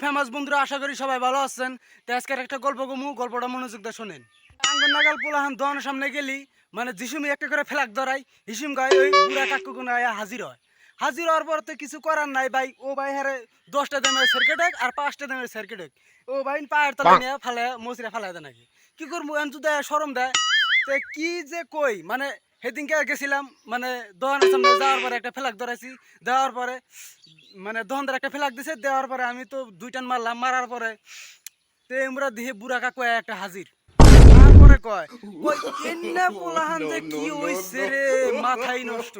Famous বন্ধুরা, আশা করি সবাই ভালো আছেন। তো আজকের একটা গল্প কমু, গল্পটা মনোযোগ দিয়ে শোনেন। আঙ্গুর নাগাল পোলাহান দোকানের সামনে গেলি মানে যিশুমি একটা করে ফেলাক ধরাই, হিসুম গায়ে ওই বুড়া কাকু কোন হাজির হয়। হাজির হওয়ার পর তো কিছু করার নাই ভাই। ও ভাই হারে 10টা দামের সার্কিটেক আর 5টা দামের সার্কিটেক ও ভাই পায়ের তলে নিয়ে ফালে মসিরা ফালাই দেয় নাকি। কি করবো এনজু দেয়, সরম দেয়। তো কি যে কই মানে সেদিনকে গেছিলাম মানে দোকানের সামনে যাওয়ার পরে একটা ফেলাক ধরাইছি। দেওয়ার পরে মানে দোকানদার একটা ফেলাক দিছে, দেওয়ার পরে আমি তো 2 টান মারলাম। মারার পরে তে আমরা দিয়ে বুড়া কাকু একটা হাজির। তারপরে কয় কই ইন্না পোলাহান যে কি হইছে রে, মাথাই নষ্ট।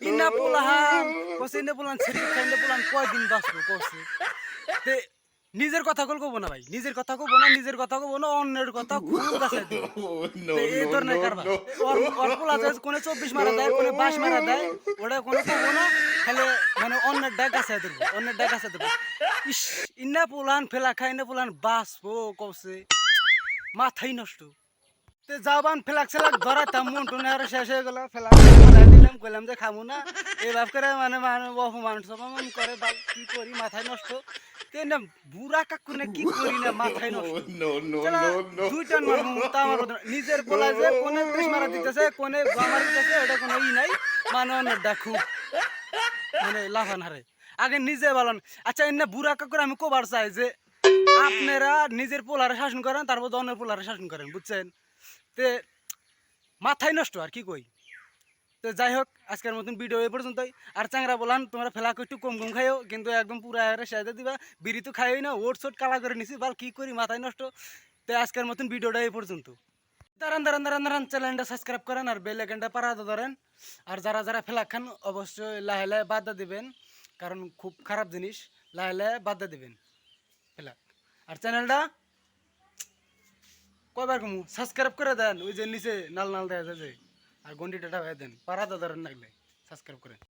ইন্না পোলাহান কইছে, ইন্না পোলাহান ছেড়ে খাইলে পোলাহান কয়দিন বাঁচবো কইছে। তে নিজের কথা কব না ভাই, নিজের কথা কব না, নিজের কথা কব না, অন্যের কথা খুব গাছে দিব। এই ধরনের কারবার ওর পোলা যায় কোনে 24 মারা দেয়, কোনে 22 মারা দেয়, ওটা কোনো কব না। খালি মানে অন্যের ডাক গাছে দেব, অন্যের ডাক গাছে দেব। ইস, ইন্না পোলাহান ফেলা খাই, ইন্না পোলাহান বাঁচবো কইছে, মাথাই নষ্ট। তে যাবান ফেলাক সেলাক ধরাতাম, মন টনে আর শেষ হয়ে গেল। ফেলাক ফেলাই দিলাম, কইলাম যে খামু না। এই ভাব করে মানে অপমান সপমান করে ভাই, কি করি মাথায় নষ্ট। তে না বুড়া কাকু না কি করি না মাথায় নষ্ট। চলা 2 টান মারবো তা মারবো না। নিজের পোলা যে কোনে 30 মারা দিতেছে, কোনে গামার দিতেছে, এটা কোনো ই নাই। মানে অন্যটা খুব মানে লাফান হারে। আগে নিজে বলেন। আচ্ছা এনে বুড়া কাকুর আমি কবার চাই যে আপনারা নিজের পোলারে শাসন করেন, তারপর অন্যের পোলারে শাসন করেন, বুঝছেন? তে মাথায় নষ্ট আর কি কই। তো যাই হোক, আজকের মতন ভিডিও এই পর্যন্তই। আর চ্যাংরা বলান তোমরা ফেলাক একটু কম কম খাইও, কিন্তু একদম পুরা সাইডে দিবা। বিড়ি তো খাইই না, ওট সোট কালা করে নিছি, বাল কি করি মাথায় নষ্ট। তো আজকের মতন ভিডিওটা এই পর্যন্ত। দাঁড়ান দাঁড়ান দাঁড়ান দাঁড়ান, চ্যানেলটা সাবস্ক্রাইব করেন আর বেল আইকনটা পাড়াতে ধরেন। আর যারা যারা ফেলাক খান অবশ্যই লাহে লাহে বাদ দিবেন, কারণ খুব খারাপ জিনিস। লাহে লাহে বাদ দিবেন ফেলাক। আর চ্যানেলটা কয়বার কমু সাবস্ক্রাইব করে দেন, ওই যে নিচে নাল নাল দেয়া যায় যে, আর ঘন্টিটা দেন, পাড়াতে ধরেন, লাগলে সাবস্ক্রাইব করেন।